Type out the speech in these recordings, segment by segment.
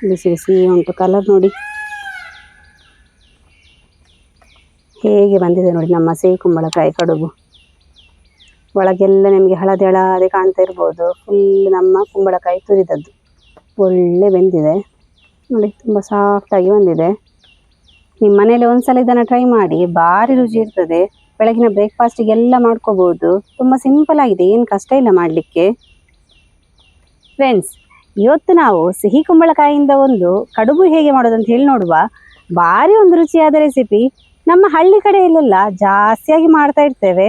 ಬಿಸಿ ಬಿಸಿ ಉಂಟು. ಕಲರ್ ನೋಡಿ ಹೇಗೆ ಬಂದಿದೆ ನೋಡಿ ನಮ್ಮ ಸಿಹಿ ಕುಂಬಳಕಾಯಿ ಕಡುಬು. ಒಳಗೆಲ್ಲ ನಿಮಗೆ ಹಳದಿ ಹಳದಿ ಕಾಣ್ತಾ ಇರ್ಬೋದು. ಫುಲ್ ನಮ್ಮ ಕುಂಬಳಕಾಯಿ ತುರಿದದ್ದು ಒಳ್ಳೆ ಬೆಂದಿದೆ ನೋಡಿ, ತುಂಬ ಸಾಫ್ಟಾಗಿ ಬಂದಿದೆ. ನಿಮ್ಮ ಮನೇಲಿ ಒಂದ್ಸಲ ಇದನ್ನು ಟ್ರೈ ಮಾಡಿ, ಭಾರಿ ರುಚಿ ಇರ್ತದೆ. ಬೆಳಗಿನ ಬ್ರೇಕ್ಫಾಸ್ಟಿಗೆಲ್ಲ ಮಾಡ್ಕೋಬೋದು. ತುಂಬ ಸಿಂಪಲ್ ಆಗಿದೆ, ಏನು ಕಷ್ಟ ಇಲ್ಲ ಮಾಡಲಿಕ್ಕೆ. ಫ್ರೆಂಡ್ಸ್, ಇವತ್ತು ನಾವು ಸಿಹಿ ಕುಂಬಳಕಾಯಿಯಿಂದ ಒಂದು ಕಡುಬು ಹೇಗೆ ಮಾಡೋದಂತ ಹೇಳಿ ನೋಡುವ. ಭಾರಿ ಒಂದು ರುಚಿಯಾದ ರೆಸಿಪಿ. ನಮ್ಮ ಹಳ್ಳಿ ಕಡೆಯಲ್ಲೆಲ್ಲ ಜಾಸ್ತಿಯಾಗಿ ಮಾಡ್ತಾ ಇರ್ತೇವೆ.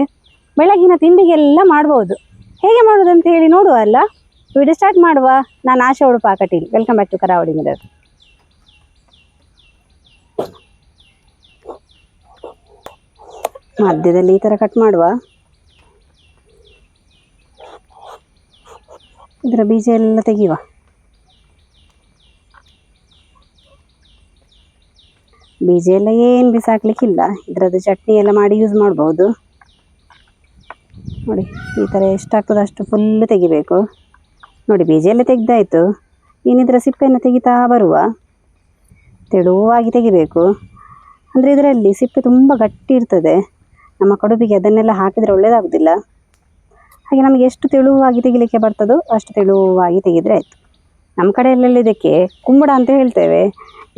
ಬೆಳಗಿನ ತಿಂಡಿಗೆಲ್ಲ ಮಾಡ್ಬೋದು. ಹೇಗೆ ಮಾಡೋದಂತ ಹೇಳಿ ನೋಡುವ ಅಲ್ಲ. ವಿಡಿಯೋ ಸ್ಟಾರ್ಟ್ ಮಾಡುವ. ನಾನು Asha Udupa Kateel. Welcome back to Karavali mirror. ಮಧ್ಯದಲ್ಲಿ ಈ ಥರ ಕಟ್ ಮಾಡುವ. ಇದರ ಬೀಜ ಎಲ್ಲ ತೆಗೆಯುವ. ಬೀಜ ಎಲ್ಲ ಏನು ಬಿಸಾಕ್ಲಿಕ್ಕಿಲ್ಲ. ಇದರದ್ದು ಚಟ್ನಿ ಎಲ್ಲ ಮಾಡಿ ಯೂಸ್ ಮಾಡ್ಬೋದು. ನೋಡಿ ಈ ಥರ ಎಷ್ಟಾಗ್ತದೆ ಅಷ್ಟು ಫುಲ್ಲು ತೆಗಿಬೇಕು. ನೋಡಿ ಬೀಜ ಎಲ್ಲ ತೆಗೆದಾಯಿತು. ಇನ್ನಿದರ ಸಿಪ್ಪೆಯನ್ನು ತೆಗಿತಾ ಬರುವ. ತೆಳುವಾಗಿ ತೆಗಿಬೇಕು. ಅಂದರೆ ಇದರಲ್ಲಿ ಸಿಪ್ಪೆ ತುಂಬ ಗಟ್ಟಿ ಇರ್ತದೆ. ನಮ್ಮ ಕಡುಬಿಗೆ ಅದನ್ನೆಲ್ಲ ಹಾಕಿದರೆ ಒಳ್ಳೆಯದಾಗೋದಿಲ್ಲ. ಹಾಗೆ ನಮಗೆ ಎಷ್ಟು ತೆಳುವಾಗಿ ತೆಗಿಲಿಕ್ಕೆ ಬರ್ತದೋ ಅಷ್ಟು ತೆಳುವಾಗಿ ತೆಗೆದರೆ ಆಯಿತು. ನಮ್ಮ ಕಡೆಯಲ್ಲೆಲ್ಲ ಇದಕ್ಕೆ ಕುಂಬಳ ಅಂತ ಹೇಳ್ತೇವೆ.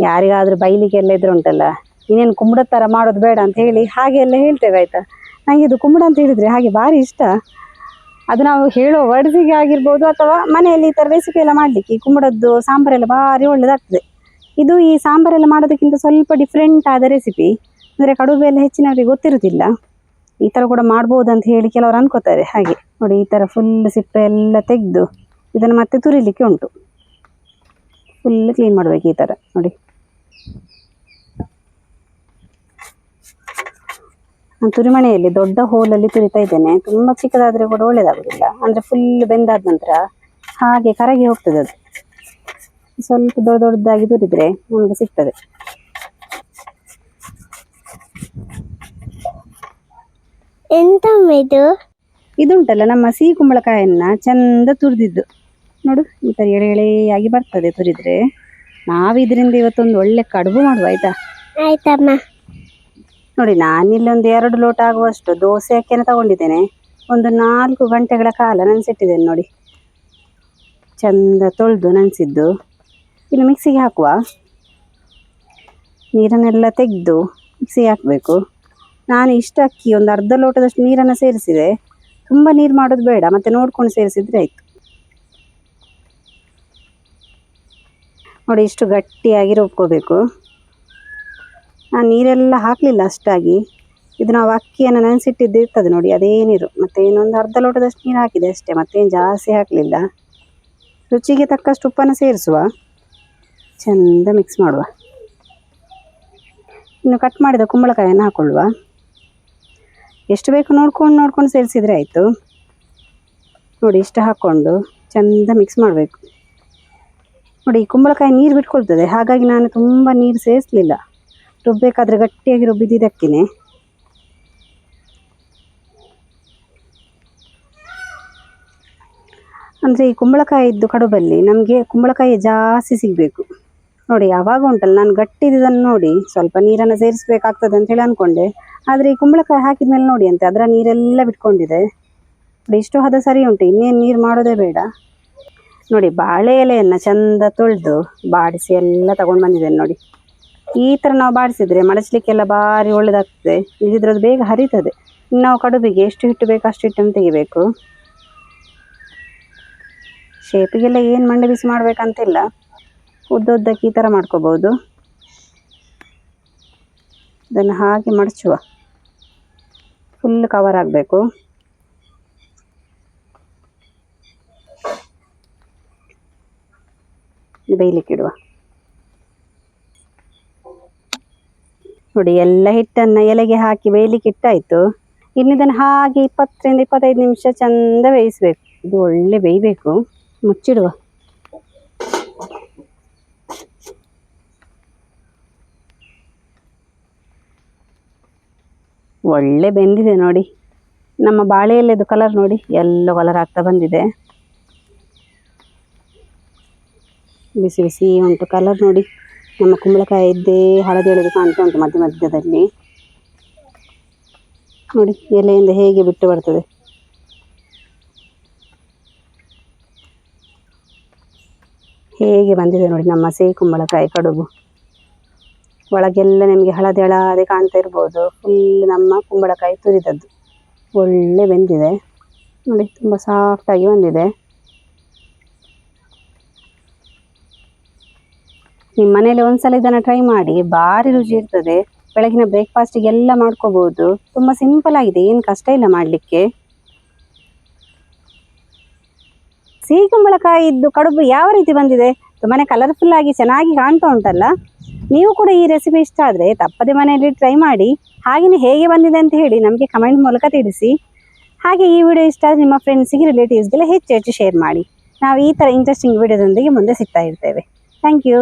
ಯಾರಿಗಾದರೂ ಬೈಲಿಕ್ಕೆಲ್ಲ ಇದ್ರೆ ಉಂಟಲ್ಲ, ಇನ್ನೇನು ಕುಂಬಳದ ಥರ ಮಾಡೋದು ಬೇಡ ಅಂತ ಹೇಳಿ ಹಾಗೆ ಎಲ್ಲ ಹೇಳ್ತೇವೆ ಆಯಿತಾ. ನನಗೆ ಇದು ಕುಂಬಳ ಅಂತ ಹೇಳಿದರೆ ಹಾಗೆ ಭಾರಿ ಇಷ್ಟ. ಅದು ನಾವು ಹೇಳೋ ವರ್ಡ್ಸಿಗೆ ಆಗಿರ್ಬೋದು ಅಥವಾ ಮನೆಯಲ್ಲಿ ಈ ಥರ ರೆಸಿಪಿ ಎಲ್ಲ ಮಾಡಲಿಕ್ಕೆ ಈ ಕುಂಬಳದ್ದು ಸಾಂಬಾರೆಲ್ಲ ಭಾರಿ ಒಳ್ಳೆಯದಾಗ್ತದೆ. ಇದು ಈ ಸಾಂಬಾರೆಲ್ಲ ಮಾಡೋದಕ್ಕಿಂತ ಸ್ವಲ್ಪ ಡಿಫ್ರೆಂಟ್ ಆದ ರೆಸಿಪಿ. ಅಂದರೆ ಕಡುಬು ಎಲ್ಲ ಹೆಚ್ಚಿನವರಿಗೆ ಗೊತ್ತಿರೋದಿಲ್ಲ. ಈ ಥರ ಕೂಡ ಮಾಡ್ಬೋದು ಅಂತ ಹೇಳಿ ಕೆಲವರು ಅನ್ಕೋತಾರೆ. ಹಾಗೆ ನೋಡಿ ಈ ಥರ ಫುಲ್ ಸಿಪ್ಪೆ ಎಲ್ಲ ತೆಗೆದು ಇದನ್ನು ಮತ್ತೆ ತುರಿಲಿಕ್ಕೆ ಉಂಟು. ಫುಲ್ ಕ್ಲೀನ್ ಮಾಡಬೇಕು ಈ ಥರ ನೋಡಿ. ನಾನು ತುರಿಮಣೆಯಲ್ಲಿ ದೊಡ್ಡ ಹೋಲಲ್ಲಿ ತುರಿತಾ ಇದ್ದೇನೆ. ತುಂಬ ಚಿಕ್ಕದಾದರೆ ಕೂಡ ಒಳ್ಳೆಯದಾಗೋದಿಲ್ಲ. ಅಂದರೆ ಫುಲ್ ಬೆಂದಾದ ನಂತರ ಹಾಗೆ ಕರಗಿ ಹೋಗ್ತದೆ. ಅದು ಸ್ವಲ್ಪ ದೊಡ್ಡ ದೊಡ್ಡದಾಗಿ ತುರಿದ್ರೆ ನಮಗೆ ಸಿಗ್ತದೆ. ಎಂತ ಇದುಂಟಲ್ಲ ನಮ್ಮ ಸಿಹಿ ಕುಂಬಳಕಾಯನ್ನು ಚಂದ ತುರಿದಿದ್ದು ನೋಡು. ಈ ಥರ ಎಳೆ ಎಳೆಯಾಗಿ ಬರ್ತದೆ ತುರಿದ್ರೆ. ನಾವು ಇದರಿಂದ ಇವತ್ತೊಂದು ಒಳ್ಳೆ ಕಡುಬು ಮಾಡುವ ಆಯ್ತಾ. ಆಯ್ತಮ್ಮ. ನೋಡಿ ನಾನಿಲ್ಲಿ ಒಂದು 2 ಲೋಟ ಆಗುವಷ್ಟು ದೋಸೆ ಅಕ್ಕಿಯನ್ನು ತಗೊಂಡಿದ್ದೇನೆ. ಒಂದು 4 ಗಂಟೆಗಳ ಕಾಲ ನೆನೆಸಿಟ್ಟಿದ್ದೇನೆ ನೋಡಿ. ಚಂದ ತೊಳೆದು ನೆನೆಸಿದ್ದು. ಇನ್ನು ಮಿಕ್ಸಿಗೆ ಹಾಕುವ. ನೀರನ್ನೆಲ್ಲ ತೆಗೆದು ಮಿಕ್ಸಿಗೆ ಹಾಕಬೇಕು. ನಾನು ಇಷ್ಟು ಅಕ್ಕಿ ಒಂದು ಅರ್ಧ ಲೋಟದಷ್ಟು ನೀರನ್ನು ಸೇರಿಸಿದೆ. ತುಂಬ ನೀರು ಮಾಡೋದು ಬೇಡ, ಮತ್ತು ನೋಡ್ಕೊಂಡು ಸೇರಿಸಿದ್ರೆ ಆಯಿತು. ನೋಡಿ ಇಷ್ಟು ಗಟ್ಟಿಯಾಗಿ ರುಬ್ಕೋಬೇಕು. ನಾನು ನೀರೆಲ್ಲ ಹಾಕಲಿಲ್ಲ ಅಷ್ಟಾಗಿ. ಇದು ನಾವು ಅಕ್ಕಿಯನ್ನು ನೆನೆಸಿಟ್ಟಿದ್ದು ಇರ್ತದೆ ನೋಡಿ, ಅದೇ ನೀರು. ಮತ್ತು ಇನ್ನೊಂದು ಅರ್ಧ ಲೋಟದಷ್ಟು ನೀರು ಹಾಕಿದೆ ಅಷ್ಟೇ, ಮತ್ತೇನು ಜಾಸ್ತಿ ಹಾಕಲಿಲ್ಲ. ರುಚಿಗೆ ತಕ್ಕಷ್ಟು ಉಪ್ಪನ್ನು ಸೇರಿಸುವ. ಚೆಂದ ಮಿಕ್ಸ್ ಮಾಡುವ. ಇನ್ನು ಕಟ್ ಮಾಡಿದ ಕುಂಬಳಕಾಯನ್ನು ಹಾಕೊಳ್ಳುವ. ಎಷ್ಟು ಬೇಕು ನೋಡ್ಕೊಂಡು ಸೇರಿಸಿದರೆ ಆಯಿತು. ನೋಡಿ ಇಷ್ಟು ಹಾಕ್ಕೊಂಡು ಚೆಂದ ಮಿಕ್ಸ್ ಮಾಡಬೇಕು. ನೋಡಿ ಕುಂಬಳಕಾಯಿ ನೀರು ಬಿಟ್ಕೊಳ್ತದೆ, ಹಾಗಾಗಿ ನಾನು ತುಂಬ ನೀರು ಸೇರಿಸಲಿಲ್ಲ. ರುಬ್ಬಬೇಕಾದ್ರೆ ಗಟ್ಟಿಯಾಗಿ ರುಬ್ಬಿದ್ದಕ್ಕೇನೆ. ಅಂದರೆ ಈ ಕುಂಬಳಕಾಯಿದ್ದು ಕಡುಬಲ್ಲಿ ನಮಗೆ ಕುಂಬಳಕಾಯಿ ಜಾಸ್ತಿ ಸಿಗಬೇಕು. ನೋಡಿ ಯಾವಾಗ ಉಂಟಲ್ಲ, ನಾನು ಗಟ್ಟಿದ್ದನ್ನು ನೋಡಿ ಸ್ವಲ್ಪ ನೀರನ್ನು ಸೇರಿಸಬೇಕಾಗ್ತದೆ ಅಂತೇಳಿ ಅಂದ್ಕೊಂಡೆ. ಆದರೆ ಈ ಕುಂಬಳಕಾಯಿ ಹಾಕಿದ ಮೇಲೆ ನೋಡಿ ಅಂತೆ ಅದರ ನೀರೆಲ್ಲ ಬಿಟ್ಕೊಂಡಿದೆ. ನೋಡಿ ಇಷ್ಟು ಹದ ಸರಿ ಉಂಟು, ಇನ್ನೇನು ನೀರು ಮಾಡೋದೇ ಬೇಡ. ನೋಡಿ ಬಾಳೆ ಎಲೆಯನ್ನು ಚೆಂದ ತೊಳೆದು ಬಾಡಿಸಿ ಎಲ್ಲ ತಗೊಂಡು ಬಂದಿದ್ದೇನೆ ನೋಡಿ. ಈ ಥರ ನಾವು ಬಾಡಿಸಿದರೆ ಮಡಚಲಿಕ್ಕೆಲ್ಲ ಭಾರಿ ಒಳ್ಳೆಯದಾಗ್ತದೆ. ಇದ್ರದ್ದು ಬೇಗ ಹರಿತದೆ. ಇನ್ನು ನಾವು ಕಡುಬಿಗೆ ಎಷ್ಟು ಹಿಟ್ಟು ಬೇಕು ಅಷ್ಟು ಹಿಟ್ಟನ್ನು ತೆಗಿಬೇಕು. ಶೇಪಿಗೆಲ್ಲ ಏನು ಮಂಡೆ ಬಿಸಿ ಮಾಡಬೇಕಂತಿಲ್ಲ, ಉದ್ದಕ್ಕೆ ಈ ಥರ ಮಾಡ್ಕೋಬೋದು. ಇದನ್ನು ಹಾಗೆ ಮಡಚುವ. ಫುಲ್ ಕವರ್ ಆಗಬೇಕು. ಬೇಯಲಿಕ್ಕಿಡುವ. ನೋಡಿ ಎಲ್ಲ ಹಿಟ್ಟನ್ನು ಎಲೆಗೆ ಹಾಕಿ ಬೇಯಲಿಕ್ಕೆ ಇಟ್ಟಾಯಿತು. ಇನ್ನಿದನ್ನು ಹಾಗೆ 20 ರಿಂದ 25 ನಿಮಿಷ ಚಂದ ಬೇಯಿಸಬೇಕು. ಇದು ಒಳ್ಳೆ ಬೇಯಬೇಕು. ಮುಚ್ಚಿಡುವ. ಒಳ್ಳೆ ಬೆಂದಿದೆ ನೋಡಿ. ನಮ್ಮ ಬಾಳೆ ಎಲೆದು ಕಲರ್ ನೋಡಿ, ಯೆಲ್ಲೋ ಕಲರ್ ಆಗ್ತಾ ಬಂದಿದೆ. ಬಿಸಿ ಬಿಸಿ ಉಂಟು. ಕಲರ್ ನೋಡಿ, ನಮ್ಮ ಕುಂಬಳಕಾಯಿ ಇದ್ದೇ ಹಳದಿ ಹಳದಿ ಕಾಣ್ತಾ ಉಂಟು ಮಧ್ಯ ಮಧ್ಯದಲ್ಲಿ. ನೋಡಿ ಎಲೆಯಿಂದ ಹೇಗೆ ಬಿಟ್ಟು ಬರ್ತದೆ. ಹೇಗೆ ಬಂದಿದೆ ನೋಡಿ ನಮ್ಮ ಸಿಹಿ ಕುಂಬಳಕಾಯಿ ಕಡುಬು. ಒಳಗೆಲ್ಲ ನಿಮಗೆ ಹಳದಿ ಹಳದಿ ಕಾಣ್ತಾ ಇರ್ಬೋದು. ಫುಲ್ ನಮ್ಮ ಕುಂಬಳಕಾಯಿ ತುರಿದದ್ದು ಒಳ್ಳೆ ಬೆಂದಿದೆ ನೋಡಿ, ತುಂಬ ಸಾಫ್ಟಾಗಿ ಬಂದಿದೆ. ನಿಮ್ಮ ಮನೇಲಿ ಒಂದ್ಸಲ ಇದನ್ನು ಟ್ರೈ ಮಾಡಿ, ಭಾರಿ ರುಚಿ ಇರ್ತದೆ. ಬೆಳಗಿನ ಬ್ರೇಕ್ಫಾಸ್ಟಿಗೆಲ್ಲ ಮಾಡ್ಕೋಬಹುದು. ತುಂಬ ಸಿಂಪಲ್ ಆಗಿದೆ, ಏನು ಕಷ್ಟ ಇಲ್ಲ ಮಾಡಲಿಕ್ಕೆ. ಸಿಹಿ ಕುಂಬಳಕಾಯಿದ್ದು ಕಡುಬು ಯಾವ ರೀತಿ ಬಂದಿದೆ? ತುಂಬಾ ಕಲರ್ಫುಲ್ ಆಗಿ ಚೆನ್ನಾಗಿ ಕಾಣ್ತಾ ಉಂಟಲ್ಲ. ನೀವು ಕೂಡ ಈ ರೆಸಿಪಿ ಇಷ್ಟ ಆದರೆ ತಪ್ಪದೆ ಮನೆಯಲ್ಲಿ ಟ್ರೈ ಮಾಡಿ. ಹಾಗೆಯೇ ಹೇಗೆ ಬಂದಿದೆ ಅಂತ ಹೇಳಿ ನಮಗೆ ಕಮೆಂಟ್ ಮೂಲಕ ತಿಳಿಸಿ. ಹಾಗೆ ಈ ವಿಡಿಯೋ ಇಷ್ಟ ಆದರೆ ನಿಮ್ಮ ಫ್ರೆಂಡ್ಸಿಗೆ ರಿಲೇಟಿವ್ಸ್ಗೆಲ್ಲ ಹೆಚ್ಚು ಹೆಚ್ಚು ಶೇರ್ ಮಾಡಿ. ನಾವು ಈ ಥರ ಇಂಟ್ರೆಸ್ಟಿಂಗ್ ವಿಡಿಯೋದೊಂದಿಗೆ ಮುಂದೆ ಸಿಗ್ತಾ ಇರ್ತೇವೆ. Thank you.